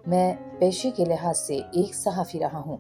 میں پیشے کے لحاظ سے ایک صحافی رہا ہوں۔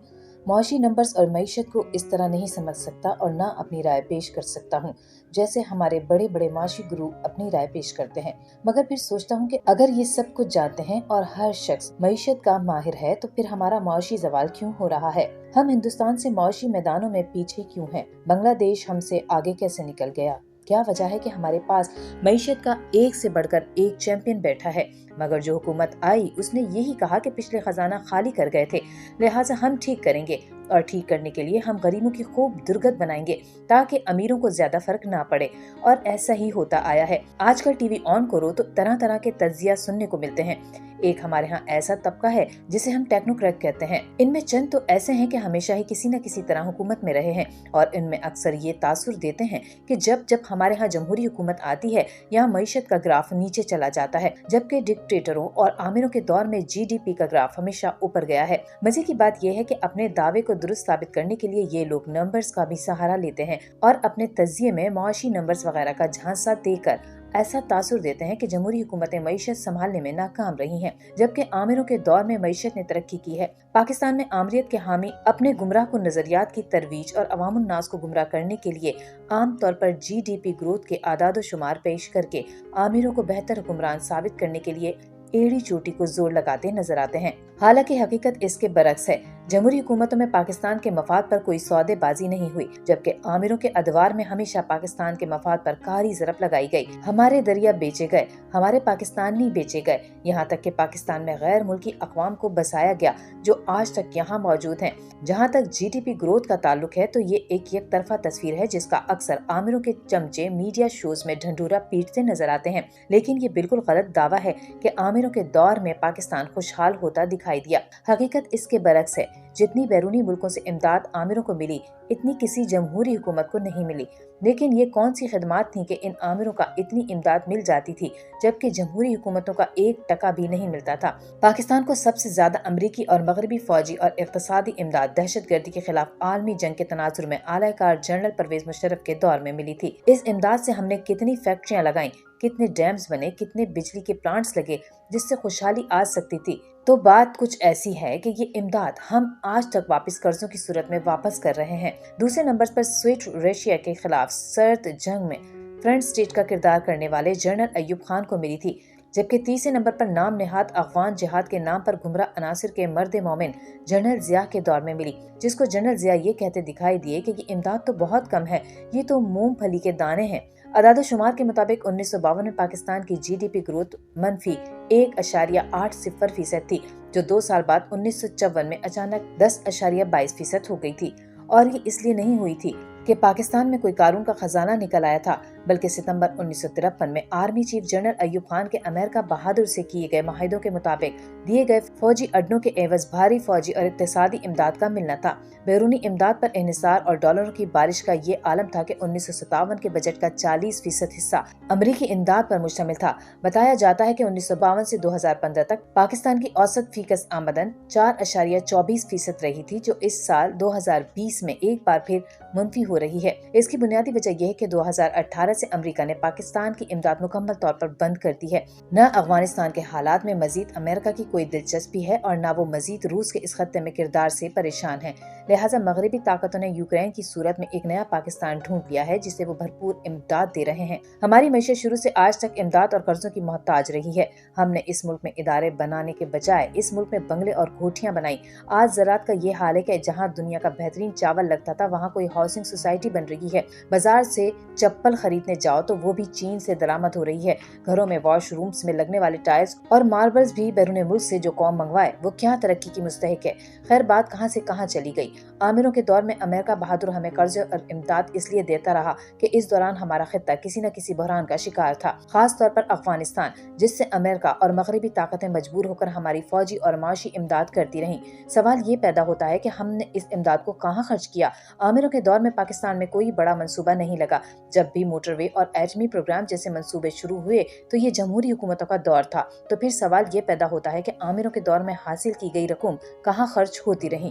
معاشی نمبرز اور معیشت کو اس طرح نہیں سمجھ سکتا اور نہ اپنی رائے پیش کر سکتا ہوں جیسے ہمارے بڑے بڑے معاشی گروہ اپنی رائے پیش کرتے ہیں، مگر پھر سوچتا ہوں کہ اگر یہ سب کچھ جانتے ہیں اور ہر شخص معیشت کا ماہر ہے تو پھر ہمارا معاشی زوال کیوں ہو رہا ہے؟ ہم ہندوستان سے معاشی میدانوں میں پیچھے کیوں ہیں؟ بنگلہ دیش ہم سے آگے کیسے نکل گیا؟ کیا وجہ ہے کہ ہمارے پاس معیشت کا ایک سے بڑھ کر ایک چیمپئن بیٹھا ہے، مگر جو حکومت آئی اس نے یہی کہا کہ پچھلے خزانہ خالی کر گئے تھے، لہٰذا ہم ٹھیک کریں گے، اور ٹھیک کرنے کے لیے ہم غریبوں کی خوب درگت بنائیں گے تاکہ امیروں کو زیادہ فرق نہ پڑے، اور ایسا ہی ہوتا آیا ہے۔ آج کل ٹی وی آن کرو تو طرح طرح کے تجزیہ سننے کو ملتے ہیں۔ ایک ہمارے ہاں ایسا طبقہ ہے جسے ہم ٹیکنوکریٹ کہتے ہیں، ان میں چند تو ایسے ہیں کہ ہمیشہ ہی کسی نہ کسی طرح حکومت میں رہے ہیں، اور ان میں اکثر یہ تاثر دیتے ہیں کہ جب ہمارے ہاں جمہوری حکومت آتی ہے یہاں معیشت کا گراف نیچے چلا جاتا ہے، جبکہ ڈکٹیٹروں اور آمروں کے دور میں جی ڈی پی کا گراف ہمیشہ اوپر گیا ہے۔ مزے کی بات یہ ہے کہ اپنے دعوے کو درست ثابت کرنے کے لیے یہ لوگ نمبرز کا بھی سہارا لیتے ہیں اور اپنے تجزیے میں معاشی نمبرز وغیرہ کا جھانسا دے کر ایسا تاثر دیتے ہیں کہ جمہوری حکومتیں معیشت سنبھالنے میں ناکام رہی ہیں، جبکہ آمروں کے دور میں معیشت نے ترقی کی ہے۔ پاکستان میں آمریت کے حامی اپنے گمراہ کن نظریات کی ترویج اور عوام الناس کو گمراہ کرنے کے لیے عام طور پر جی ڈی پی گروتھ کے اعداد و شمار پیش کر کے آمروں کو بہتر حکمران ثابت کرنے کے لیے ایڑی چوٹی کو زور لگاتے نظر آتے ہیں۔ حالانکہ حقیقت اس کے برعکس ہے۔ جمہوری حکومتوں میں پاکستان کے مفاد پر کوئی سودے بازی نہیں ہوئی، جبکہ آمروں کے ادوار میں ہمیشہ پاکستان کے مفاد پر کاری ضرب لگائی گئی۔ ہمارے دریا بیچے گئے، ہمارے پاکستان نہیں بیچے گئے، یہاں تک کہ پاکستان میں غیر ملکی اقوام کو بسایا گیا جو آج تک یہاں موجود ہیں۔ جہاں تک جی ڈی پی گروتھ کا تعلق ہے تو یہ ایک یک طرفہ تصویر ہے جس کا اکثر آمروں کے چمچے میڈیا شوز میں ڈھنڈورا پیٹتے نظر آتے ہیں، لیکن یہ بالکل غلط دعویٰ ہے کہ آمروں کے دور میں پاکستان خوشحال ہوتا دکھائی دیا۔ حقیقت اس کے برعکس ہے۔ جتنی بیرونی ملکوں سے امداد آمروں کو ملی اتنی کسی جمہوری حکومت کو نہیں ملی، لیکن یہ کون سی خدمات تھیں کہ ان آمروں کا اتنی امداد مل جاتی تھی جبکہ جمہوری حکومتوں کا 1% بھی نہیں ملتا تھا۔ پاکستان کو سب سے زیادہ امریکی اور مغربی فوجی اور اقتصادی امداد دہشت گردی کے خلاف عالمی جنگ کے تناظر میں اعلی کار جنرل پرویز مشرف کے دور میں ملی تھی۔ اس امداد سے ہم نے کتنی فیکٹریاں لگائیں، کتنے ڈیمز بنے، کتنے بجلی کے پلانٹس لگے جس سے خوشحالی آ سکتی تھی۔ تو بات کچھ ایسی ہے کہ یہ امداد ہم آج تک واپس قرضوں کی صورت میں واپس کر رہے ہیں۔ دوسرے نمبر پر سوویت رشیا کے خلاف سرد جنگ میں فرنٹ اسٹیج کا کردار کرنے والے جنرل ایوب خان کو ملی تھی، جبکہ تیسرے نمبر پر نام نہاد افغان جہاد کے نام پر گمراہ عناصر کے مرد مومن جنرل ضیاء کے دور میں ملی، جس کو جنرل ضیاء یہ کہتے دکھائی دیے کہ یہ امداد تو بہت کم ہے، یہ تو مونگ پھلی کے دانے ہیں۔ اعداد و شمار کے مطابق 1952 میں پاکستان کی جی ڈی پی گروتھ -1.80% تھی، جو 2 سال بعد 1954 میں اچانک 10.22% ہو گئی تھی، اور یہ اس لیے نہیں ہوئی تھی کہ پاکستان میں کوئی قارون کا خزانہ نکل آیا تھا، بلکہ ستمبر 1953 میں army chief general Ayub Khan کے امریکہ بہادر سے کیے گئے معاہدوں کے مطابق دیے گئے فوجی اڈوں کے عوض بھاری فوجی اور اقتصادی امداد کا ملنا تھا۔ بیرونی امداد پر انحصار اور ڈالروں کی بارش کا یہ عالم تھا کہ 1957 کے بجٹ کا 40% حصہ امریکی امداد پر مشتمل تھا۔ بتایا جاتا ہے کہ 1952 سے 2015 تک پاکستان کی اوسط فی کس آمدن 4.24% رہی تھی، جو اس سال 2020 میں ایک بار پھر منفی ہو رہی ہے۔ اس کی بنیادی وجہ یہ ہے کہ 2018 سے امریکہ نے پاکستان کی امداد مکمل طور پر بند کر دی ہے۔ نہ افغانستان کے حالات میں مزید امریکہ کی کوئی دلچسپی ہے اور نہ وہ مزید روس کے اس خطے میں کردار سے پریشان ہے، لہٰذا مغربی طاقتوں نے یوکرین کی صورت میں ایک نیا پاکستان ڈھونڈ لیا ہے جسے وہ بھرپور امداد دے رہے ہیں۔ ہماری معیشت شروع سے آج تک امداد اور قرضوں کی محتاج رہی ہے۔ ہم نے اس ملک میں ادارے بنانے کے بجائے اس ملک میں بنگلے اور کوٹھیاں بنائیں۔ آج زراعت کا یہ حال ہے کہ جہاں دنیا کا بہترین چاول لگتا تھا وہاں کوئی ہاؤسنگ سوسائٹی بن رہی ہے۔ بازار سے چپل خریدنے جاؤ تو وہ بھی چین سے درآمد ہو رہی ہے۔ گھروں میں واش رومز میں لگنے والے ٹائلز اور ماربلز بھی بیرون ملک سے جو قوم منگوائے وہ کیا ترقی کی مستحق ہے۔ خیر بات کہاں سے کہاں چلی گئی۔ آمروں کے دور میں امریکہ بہادر ہمیں قرض اور امداد اس لیے دیتا رہا کہ اس دوران ہمارا خطہ کسی نہ کسی بحران کا شکار تھا، خاص طور پر افغانستان، جس سے امریکہ اور مغربی طاقتیں مجبور ہو کر ہماری فوجی اور معاشی امداد کرتی رہیں۔ سوال یہ پیدا ہوتا ہے کہ ہم نے اس امداد کو کہاں خرچ کیا۔ آمروں کے دور میں پاکستان میں کوئی بڑا منصوبہ نہیں لگا۔ جب بھی موٹر وے اور ایٹمی پروگرام جیسے منصوبے شروع ہوئے تو یہ جمہوری حکومتوں کا دور تھا۔ تو پھر سوال یہ پیدا ہوتا ہے کہ آمروں کے دور میں حاصل کی گئی رقم کہاں خرچ ہوتی رہی۔